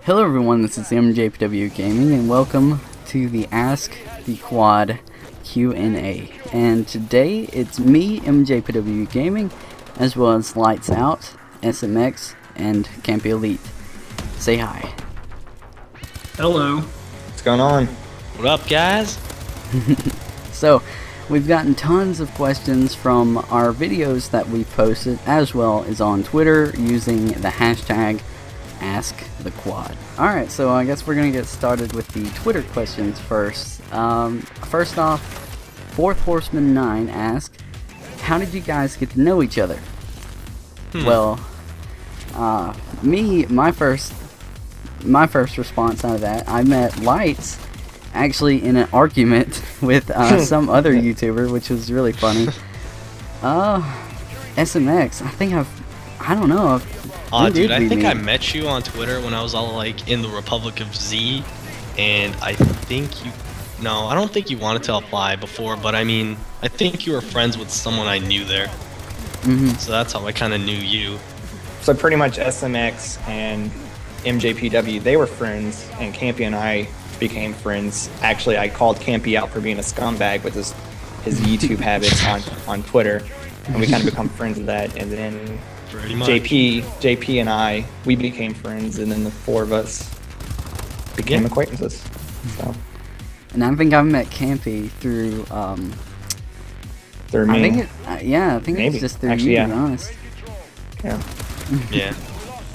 Hello everyone, this is MJPW Gaming and welcome to the Ask the Quad Q&A. And today it's me, MJPW Gaming, as well as Lighttzout, SMX, and Campy Elite. Say hi. Hello. What's going on? What up, guys? So, we've gotten tons of questions from our videos that we've posted, as well as on Twitter, using the hashtag AskTheQuad. Alright, so I guess we're going to get started with the Twitter questions first. First off, Fourth Horseman 9 asked, how did you guys get to know each other? Well, my first response out of that, I met Lighttz actually in an argument with some other YouTuber, which was really funny. SMX, I don't know. Dude, I think I met you on Twitter when I was all like in the Republic of Z, and I don't think you wanted to apply before, but I mean, I think you were friends with someone I knew there. So that's how I kind of knew you. So pretty much SMX and MJPW, they were friends, and Campy and I became friends. Actually, I called Campy out for being a scumbag with his YouTube habits on Twitter, and we kind of become friends with that. And then JP and I, we became friends, and then the four of us became acquaintances. So. And I think I met Campy through me. I think Maybe. it's just through you, to be honest. Yeah. Yeah.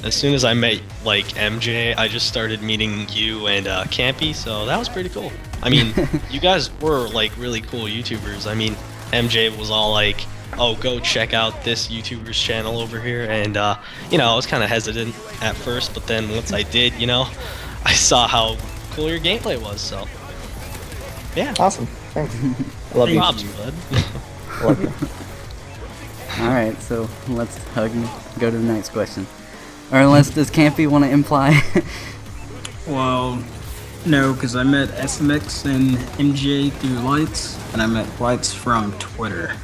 As soon as I met like MJ, I just started meeting you and Campy, so that was pretty cool. I mean, you guys were like really cool YouTubers. I mean, MJ was all like, oh, go check out this YouTuber's channel over here, and I was kind of hesitant at first, but then once I did, I saw how cool your gameplay was, so yeah. Awesome. Thanks. I love you. Props, bud. Love you. Alright, so let's hug and go to the next question. Or unless, does Campy want to imply? Well, no, because I met SMX and MJ through Lighttz, and I met Lighttz from Twitter.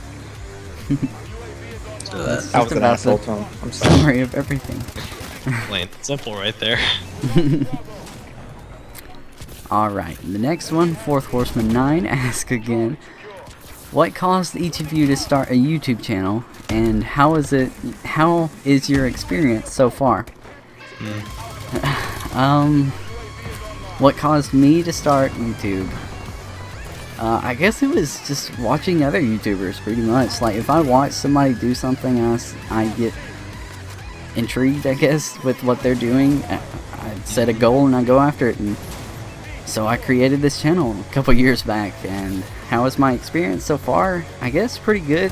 So That's I was just an about asshole the to him. I'm sorry. summary of everything. Plain simple right there. Alright, the next one, Fourth Horseman 9 asks again, what caused each of you to start a YouTube channel, and how is your experience so far? What caused me to start YouTube? I guess it was just watching other YouTubers, pretty much. Like, if I watch somebody do something, I get intrigued, I guess, with what they're doing. I set a goal and I go after it, and so I created this channel a couple years back. And how is my experience so far? I guess pretty good.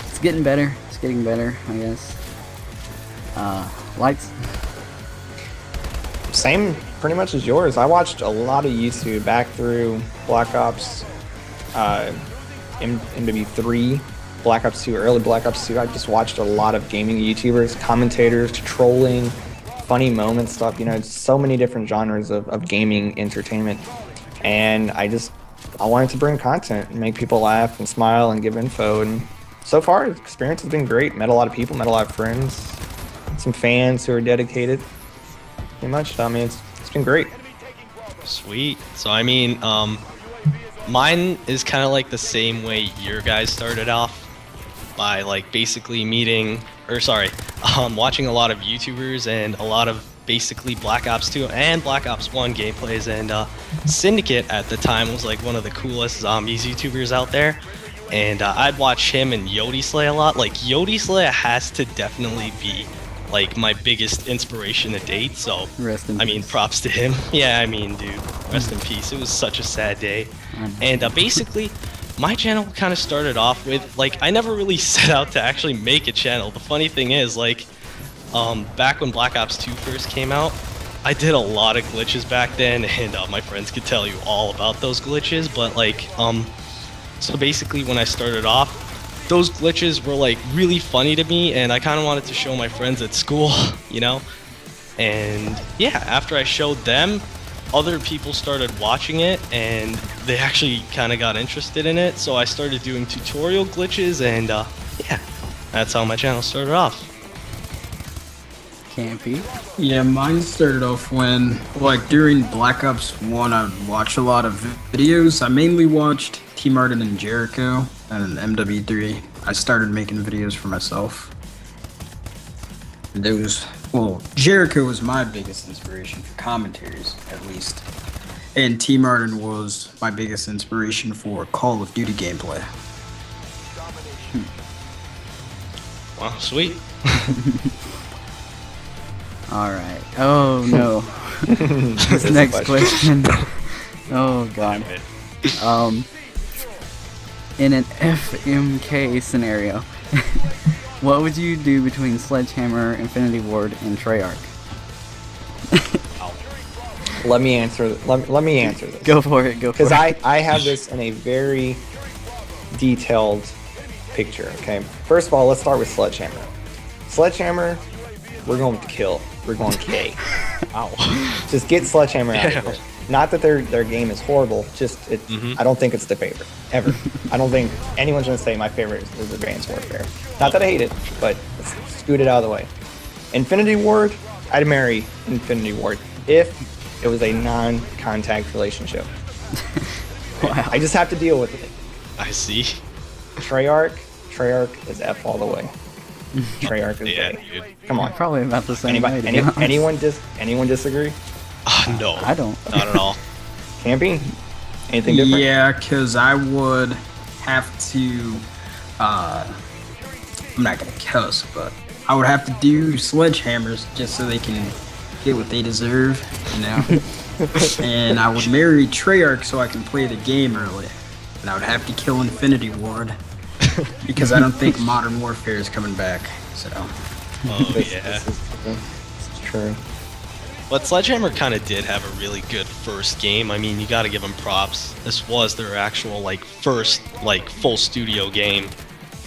It's getting better. It's getting better, I guess. Lighttz? Same pretty much as yours. I watched a lot of YouTube back through Black Ops, MW3, Black Ops 2, early Black Ops 2. I just watched a lot of gaming YouTubers, commentators, trolling, funny moments, stuff, so many different genres of gaming entertainment. And I wanted to bring content and make people laugh and smile and give info. And so far, the experience has been great. Met a lot of people, met a lot of friends, some fans who are dedicated. Pretty much. I mean, it's been great. Sweet. So I mean, mine is kind of like the same way your guys started off, by like basically watching a lot of YouTubers and a lot of basically Black Ops 2 and Black Ops 1 gameplays, and Syndicate at the time was like one of the coolest zombies YouTubers out there, and I'd watch him and Yodislay a lot. Like, Yodislay has to definitely be like my biggest inspiration to date, so I mean, props to him. Yeah, I mean, dude, rest in peace. It was such a sad day. And basically my channel kind of started off with, like, I never really set out to actually make a channel. The funny thing is, like, back when Black Ops 2 first came out, I did a lot of glitches back then, and my friends could tell you all about those glitches, but like, so basically when I started off, those glitches were like really funny to me, and I kind of wanted to show my friends at school, and yeah, after I showed them, other people started watching it, and they actually kind of got interested in it, so I started doing tutorial glitches, and yeah, that's how my channel started off. Campy. Yeah, mine started off when, like, during Black Ops 1, I would watch a lot of videos. I mainly watched T. Martin and Jericho and MW3. I started making videos for myself. Jericho was my biggest inspiration for commentaries, at least. And T. Martin was my biggest inspiration for Call of Duty gameplay. Wow, sweet. Alright. Oh no. This next question. Oh god. In an FMK scenario, what would you do between Sledgehammer, Infinity Ward, and Treyarch? Let me answer this. Go for it, go for it. Because I have this in a very detailed picture, okay? First of all, let's start with Sledgehammer. Sledgehammer, we're going to kill. We're going K. Wow. Just get Sledgehammer out of here. Not that their game is horrible, just I don't think it's the favorite, ever. I don't think anyone's going to say my favorite is Advanced Warfare. Not that I hate it, but let's scoot it out of the way. Infinity Ward, I'd marry Infinity Ward if it was a non-contact relationship. Wow. I just have to deal with it. I see. Treyarch is F all the way. Treyarch is Yeah, A. dude. Come on. Probably about the same way, to be honest. Anyone disagree? No. I don't. Not at all. Camping? Anything different? Yeah, because I would have to, I'm not going to cuss, but I would have to do sledgehammers just so they can get what they deserve, you know? And I would marry Treyarch so I can play the game early. And I would have to kill Infinity Ward because I don't think Modern Warfare is coming back, so. Oh, yeah. This is true. But Sledgehammer kind of did have a really good first game. I mean, you got to give them props. This was their actual, like, first, like, full studio game.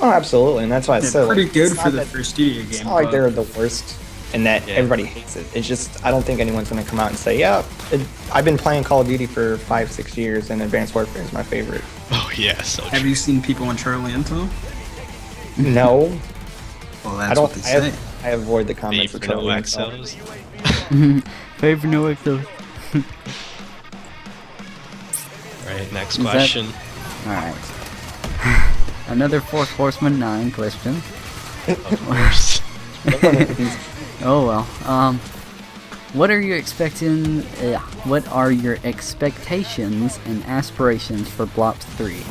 Oh, absolutely, and that's why I They're said pretty like, good it's for not the that- first studio game. It's not like but- they're the worst and that Yeah. everybody hates it. It's just I don't think anyone's going to come out and say, yeah, I've been playing Call of Duty for 5-6 years and Advanced Warfare is my favorite. Oh, yeah, so Have true. you seen people on Charlie Info? No, Well, I that's don't. what they say. I avoid the comments Favorite of Charlie. OXOs. Favorite no exo. Right, next Is that- question. Alright. Another Fourth Horseman 9 question. Of course. Oh well. What are you expecting? What are your expectations and aspirations for Blops 3?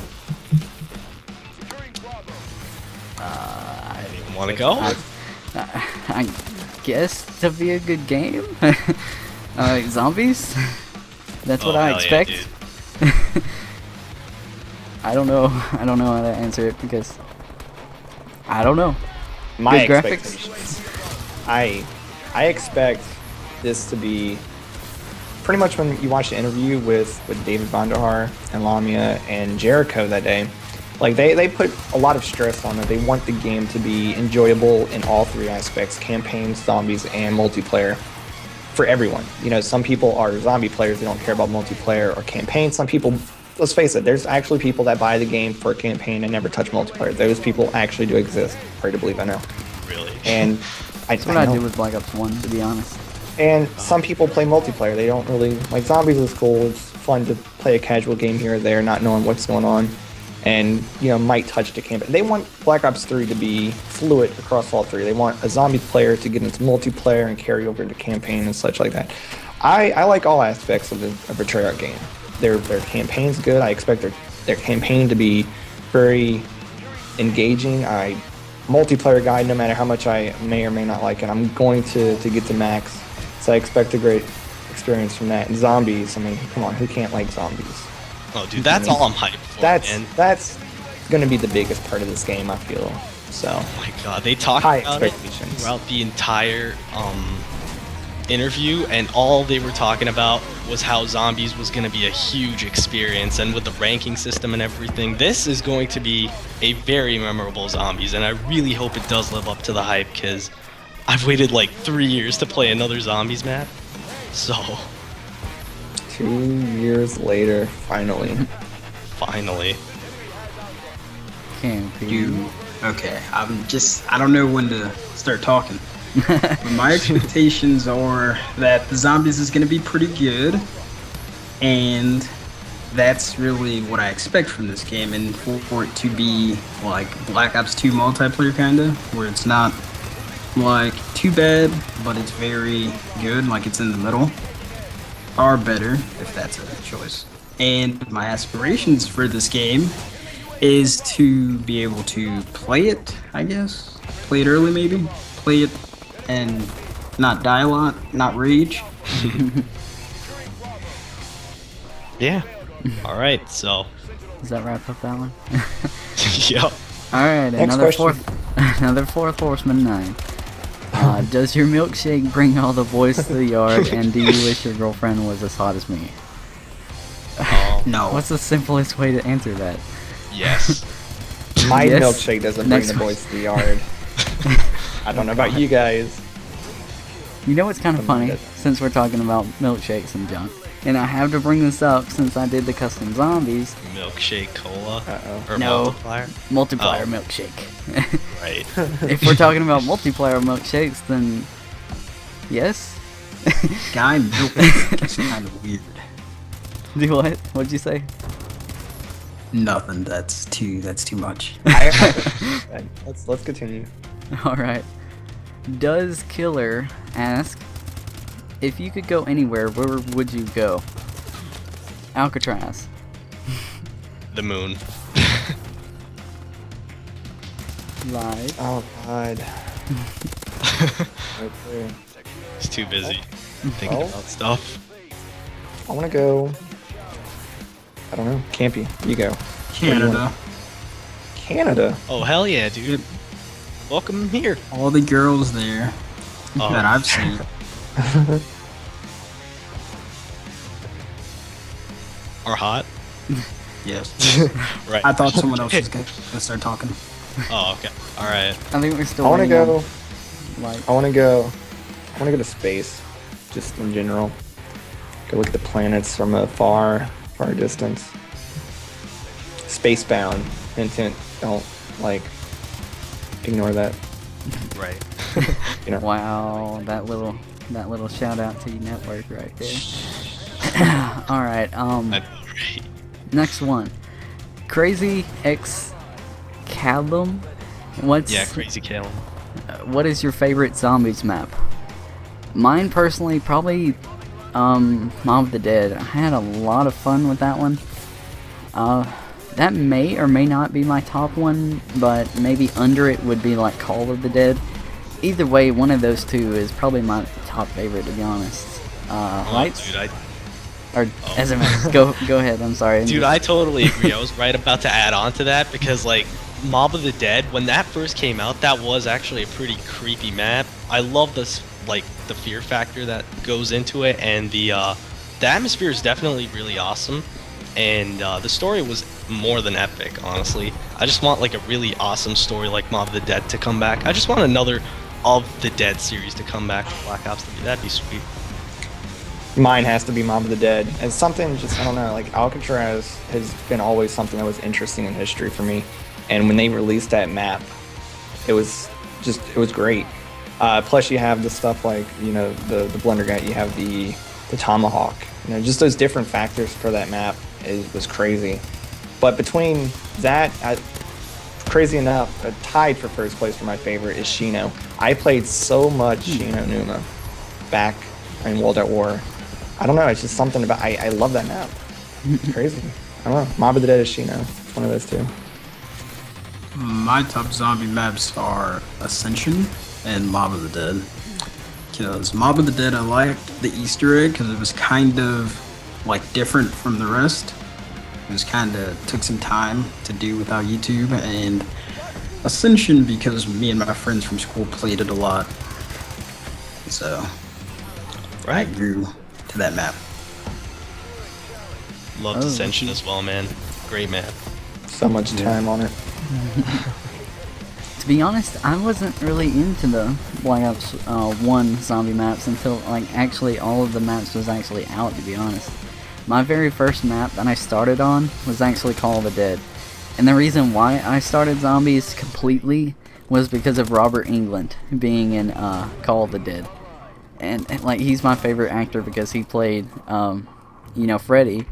I didn't even want to go. I guess to be a good game. Zombies. That's what Oh, I hell yeah, expect. dude. I don't know. I don't know how to answer it because I don't know. My Good graphics? expectations. I expect this to be pretty much when you watch the interview with David Vonderhaar and Lamia and Jericho that day. Like they put a lot of stress on it. They want the game to be enjoyable in all three aspects: campaigns, zombies, and multiplayer. For everyone, you know, some people are zombie players; they don't care about multiplayer or campaign. Some people, let's face it, there's actually people that buy the game for a campaign and never touch multiplayer. Those people actually do exist. Hard to believe, I know. Really. And That's what I know. do with Black Ops 1, to be honest. And some people play multiplayer. They don't really like zombies. Is cool. It's fun to play a casual game here or there, not knowing what's going on, and you know might touch the campaign. They want Black Ops 3 to be fluid across all three. They want a zombie player to get into multiplayer and carry over to campaign and such like that. I like all aspects of a Treyarch game. Their campaign's good. I expect their campaign to be very engaging. Multiplayer guy, no matter how much I may or may not like it, I'm going to get to max. So I expect a great experience from that. And zombies, I mean, come on, who can't like zombies? Oh, dude, that's all I'm hyped for, man. That's going to be the biggest part of this game, I feel. So Oh my god, they talked high about it expectations. throughout the entire interview, and all they were talking about was how zombies was going to be a huge experience, and with the ranking system and everything, this is going to be a very memorable zombies, and I really hope it does live up to the hype, because I've waited like 3 years to play another zombies map, so 2 years later, finally. finally. Can't be. Okay, I don't know when to start talking. But my expectations are that the zombies is going to be pretty good, and that's really what I expect from this game. And for it to be like Black Ops 2 multiplayer kind of, where it's not like too bad, but it's very good, like it's in the middle, or better, if that's a choice. And my aspirations for this game is to be able to play it, I guess. Play it early, maybe. Play it and not die a lot, not rage. Yeah. All right. So. Does that wrap up that one? Yep. Alright, Next another question. another fourth horseman 9. Does your milkshake bring all the boys to the yard, and do you wish your girlfriend was as hot as me? No. What's the simplest way to answer that? Yes. My Yes. milkshake doesn't bring Next the boys to the yard. I don't know about you guys. You know what's kind of funny, Good. since we're talking about milkshakes and junk, and I have to bring this up since I did the custom zombies, Milkshake cola. Uh-oh. Or No. multiplier. multiplier Oh. milkshake. Right. If we're talking about multiplayer milkshakes, then yes. Guy milk is kind of weird. Do what? What'd you say? Nothing. That's too much. Let's continue. Alright. Does Killer ask, if you could go anywhere, where would you go? Alcatraz. The moon. Live. Oh God. Okay. He's too busy thinking Oh. about stuff. I want to go. I don't know. Campy. You go. Canada. Canada. Oh hell yeah, dude. Welcome here. All the girls there Oh. that I've seen. Are hot. Yes. Right. I thought someone else was gonna start talking. Oh okay. All right. I think we're still I want to waiting go. on, like, I want to go. I want to go to space, just in general. Go look at the planets from a far distance. Spacebound intent. Don't like ignore that. Right. You know. wow, that little shout out to your network right there. Alright, Right. next one. Crazy X Calum. Yeah, crazy Kale. What is your favorite zombies map? Mine personally, probably Mob of the Dead. I had a lot of fun with that one. That may or may not be my top one, but maybe under it would be like Call of the Dead. Either way, one of those two is probably my top favorite, to be honest. Lighttz? Dude, Or SMS. Go ahead. I'm sorry. Dude, I totally agree. I was right about to add on to that because, like, Mob of the Dead, when that first came out, that was actually a pretty creepy map. I love this, like, the fear factor that goes into it, and the atmosphere is definitely really awesome, and the story was more than epic, honestly. I just want, like, a really awesome story like Mob of the Dead to come back. I just want another of the Dead series to come back to Black Ops 3. That'd be sweet. Mine has to be Mob of the Dead. And something just, I don't know, like Alcatraz has been always something that was interesting in history for me. And when they released that map, it was great. Plus you have the stuff like, you know, the blender gun, you have the tomahawk. You know, just those different factors for that map was crazy. But between that, crazy enough, tied for first place for my favorite is Shino. I played so much Shino Numa back in World at War. I don't know, it's just something about, I love that map. It's crazy. I don't know. Mob of the Dead is Shino. It's one of those two. My top zombie maps are Ascension and Mob of the Dead. Because Mob of the Dead, I liked the Easter egg because it was kind of like different from the rest. It was kind of took some time to do without YouTube, and Ascension because me and my friends from school played it a lot. So I grew to that map. Loved Oh. Ascension as well, man. Great map. So much time on it. To be honest, I wasn't really into the Black Ops 1 zombie maps until, like, actually all of the maps was actually out, to be honest. My very first map that I started on was actually Call of the Dead. And the reason why I started zombies completely was because of Robert Englund being in Call of the Dead. And like, he's my favorite actor because he played, Freddy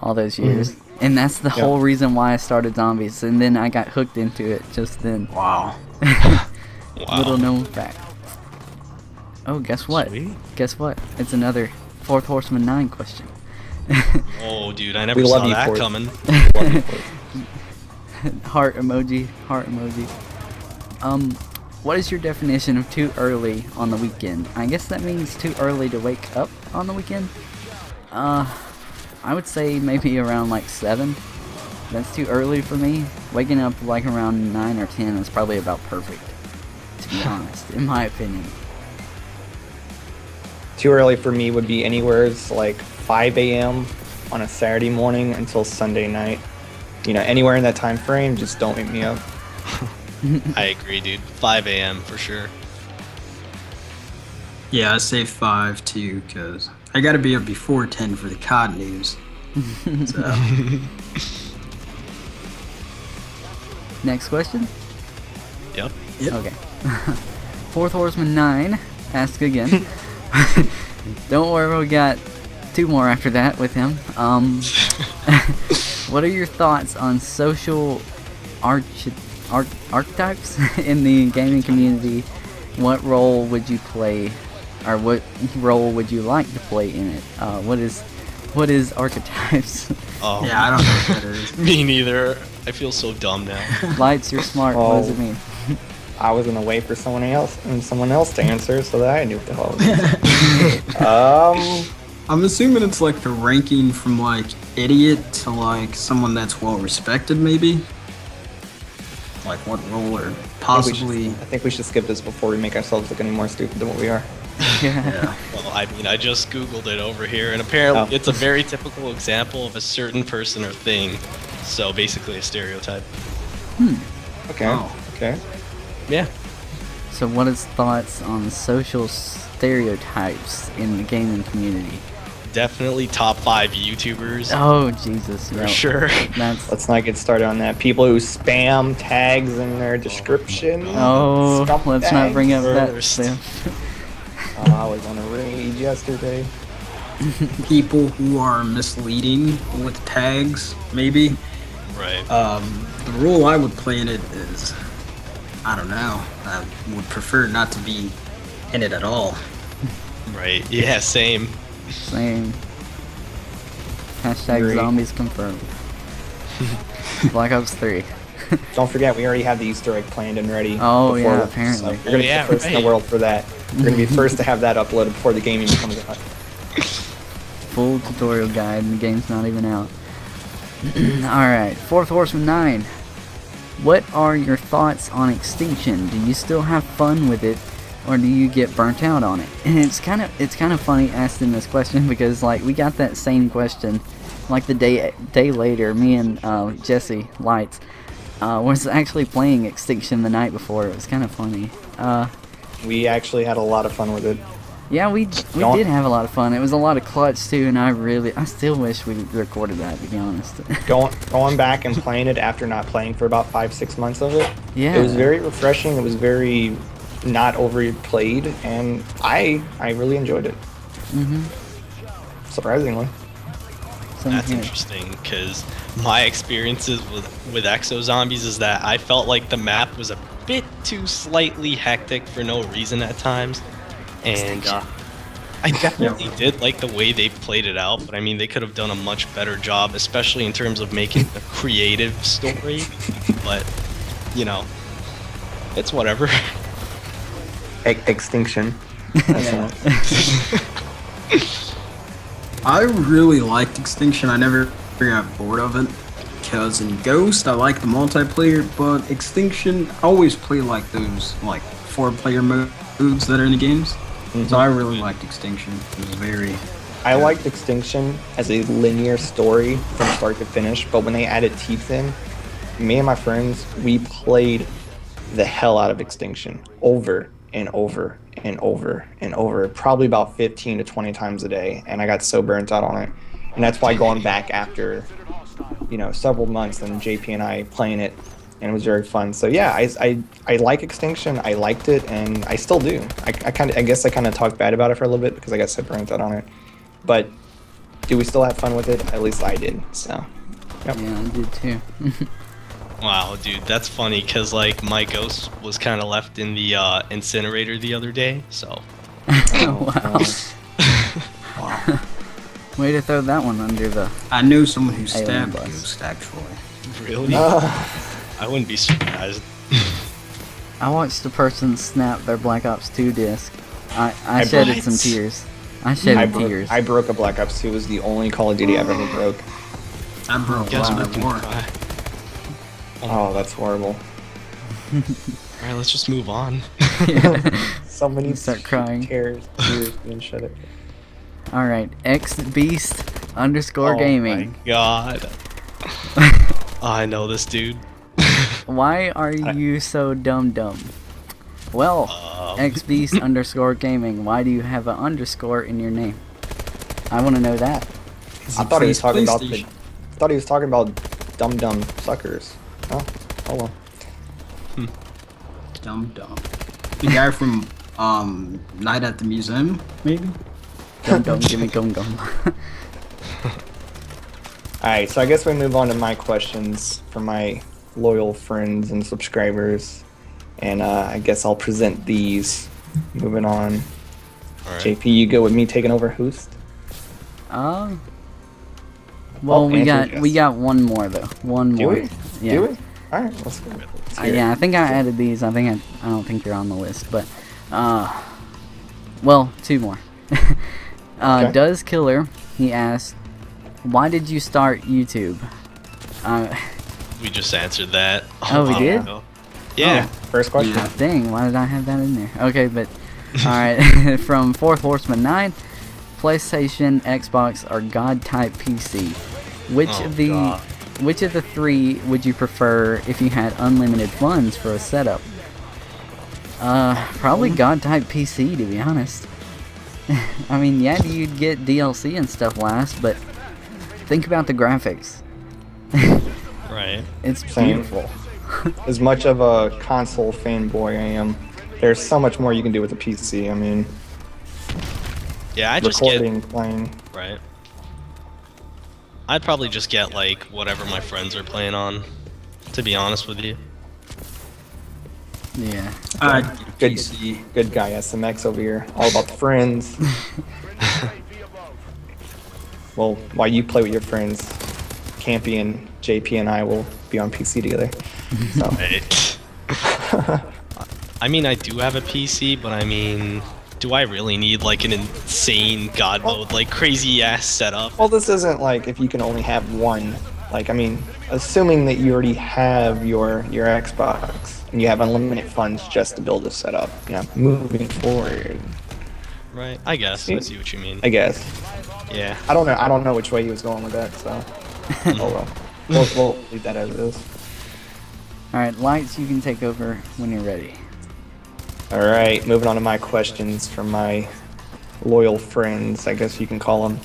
all those years. And that's the whole reason why I started zombies. And then I got hooked into it just then. Wow. Little known fact. Oh, guess what? Sweet. Guess what? It's another Fourth Horseman 9 question. Oh, dude, I never We love saw you that for it. coming. Heart emoji, heart emoji. What is your definition of too early on the weekend? I guess that means too early to wake up on the weekend. I would say maybe around like 7. That's too early for me. Waking up like around 9 or 10 is probably about perfect, to be honest, in my opinion. Too early for me would be anywhere like 5 a.m. on a Saturday morning until Sunday night. Anywhere in that time frame, just don't wake me up. I agree, dude. 5 a.m. for sure. Yeah, I say 5 too, because I gotta be up before 10 for the COD news. So, Next question? Yep. Okay. Fourth Horseman 9 asks again. Don't worry, we got 2 more after that with him. What are your thoughts on social archetypes in the gaming community? What role would you play, or what role would you like to play in it? What is archetypes? Oh, yeah, I don't know what that is. me neither. I feel so dumb now. Lights, you're smart. What does it mean? I was gonna wait for someone else to answer so that I knew what the hell it was. I'm assuming it's like the ranking from like idiot to like someone that's well respected, maybe. Like what role, or possibly. I think we should skip this before we make ourselves look any more stupid than what we are. Yeah. Well, I mean, I just Googled it over here, and apparently it's a very typical example of a certain person or thing. So basically a stereotype. Okay. Oh. Okay. Yeah. So what is thoughts on social stereotypes in the gaming community? Definitely top 5 YouTubers. Oh, Jesus. For no. sure. That's... Let's not get started on that. People who spam tags in their description. Oh, let's not bring up that First. stuff. I was on a rage yesterday. People who are misleading with tags, maybe. Right. The role I would play in it is, I don't know. I would prefer not to be in it at all. Right. Yeah, same. Same. Hashtag Agree. zombies confirmed. Black Ops 3. Don't forget, we already have the Easter egg planned and ready. Oh, before yeah, the- apparently. So you're gonna be Yeah, the first in right. the world for that. You're gonna be the first to have that uploaded before the gaming comes out. Full tutorial guide and the game's not even out. Alright, Fourth Horseman 9. What are your thoughts on Extinction? Do you still have fun with it, or do you get burnt out on it? And it's kind of funny asking this question because like we got that same question like the day later. Me and Jesse Lighttz was actually playing Extinction the night before. It was kind of funny. We actually had a lot of fun with it. Yeah, we did have a lot of fun. It was a lot of clutch too, and I still wish we recorded that, to be honest. Going back and playing it after not playing for about 5-6 months of it. Yeah. It was very refreshing. It was very not overplayed, and I really enjoyed it. Surprisingly. Same That's here. interesting, because my experiences with Exo Zombies is that I felt like the map was a bit too slightly hectic for no reason at times. And I definitely did like the way they played it out, but I mean, they could have done a much better job, especially in terms of making a creative story. But, you know, it's whatever. Extinction. That's Yeah. not- I really liked Extinction. I never got bored of it. Because in Ghost, I like the multiplayer, but Extinction, I always play like those like 4-player modes that are in the games. So I really liked Extinction. It was very... I liked Extinction as a linear story from start to finish, but when they added teeth in, me and my friends, we played the hell out of Extinction over and over and over and over, probably about 15 to 20 times a day, and I got so burnt out on it. And that's why going back after, several months and JP and I playing it and it was very fun. So yeah, I like Extinction. I liked it, and I still do. I guess I kind of talked bad about it for a little bit because I got so burnt out on it. But do we still have fun with it? At least I did. So. Yep. Yeah, I did too. Wow, dude, that's funny because like my ghost was kind of left in the incinerator the other day, so. Wow. Wow. Way to throw that one under the. I knew someone who Alien stabbed bus. Ghost, actually. Really? I wouldn't be surprised. I watched a person snap their Black Ops 2 disc. I shedded some tears. I shedded tears. I broke a Black Ops 2. It was the only Call of Duty I've ever broke. I broke Guess one we at can war. cry. Oh, that's horrible. Alright, let's just move on. So many Start crying. tears being shed. Alright, xbeast_gaming. Oh my god. Oh, I know this dude. Why are you so dumb? Well, xbeast_gaming, why do you have an underscore in your name? I want to know that. I thought he was talking about the. PlayStation. I thought he was talking about dumb suckers. Oh, well. Dumb. The guy from Night at the Museum, maybe? Gum, gimme gum. Alright, so I guess we move on to my questions for my loyal friends and subscribers. And I guess I'll present these. Moving on. Alright. JP, you go with me taking over host? Well, Oh, we answer yes. got one more though. One Do more. we? Yeah. Do we? Alright, let's go. Let's hear Yeah, it. I think I added these. I don't think they're on the list, but well, two more. Okay. Does Killer? He asked, "Why did you start YouTube?" We just answered that. Oh, we Wow. did? Yeah. First question. Yeah. Dang, why did I have that in there? Okay, but alright. From Fourth Horseman 9, PlayStation, Xbox, or God type PC. Which Oh, of the God. which of the three would you prefer if you had unlimited funds for a setup? Probably God type PC, to be honest. I mean, yeah, you'd get DLC and stuff last, but think about the graphics. Right. It's Same. beautiful. As much of a console fanboy I am, there's so much more you can do with a PC. I mean, Yeah, I just recording, playing. get right. I'd probably just get like whatever my friends are playing on. To be honest with you. Yeah. Good, PC. good guy, SMX over here. All about the friends. Well, while you play with your friends, Campy and JP and I will be on PC together. So, Right. I mean, I do have a PC, but I mean, do I really need like an insane God mode, like crazy ass setup? well, this isn't like if you can only have one. Like, I mean, assuming that you already have your Xbox and you have unlimited funds just to build a setup, you know, moving forward, Right. I guess. I see what you mean. I guess. Yeah. I don't know which way he was going with that, so. Oh well. We'll leave that as it is. Alright, Lights, you can take over when you're ready. Alright, moving on to my questions from my loyal friends, I guess you can call them.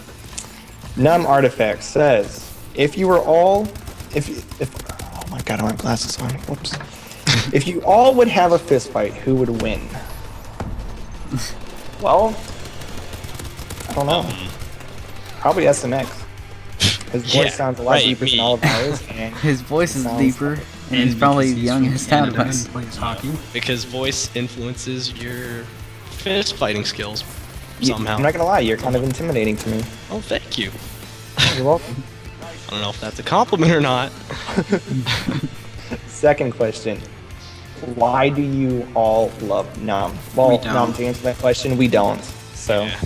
Numb Artifact says, if you were all, oh my god, I don't have glasses on, whoops. If you all would have a fist fight, who would win? Well, I don't know. Probably SMX. His voice Yeah, sounds a lot right, deeper than me. all of ours, and His voice is sounds- deeper, and he's probably the youngest out of Canada us. and plays hockey. Because voice influences your fist fighting skills You- somehow. I'm not gonna lie, you're kind of intimidating to me. Oh, thank you. You're welcome. I don't know if that's a compliment or not. Second question. Why do you all love Numb? Well, We don't. Numb, to answer that question, we don't. So, Yeah.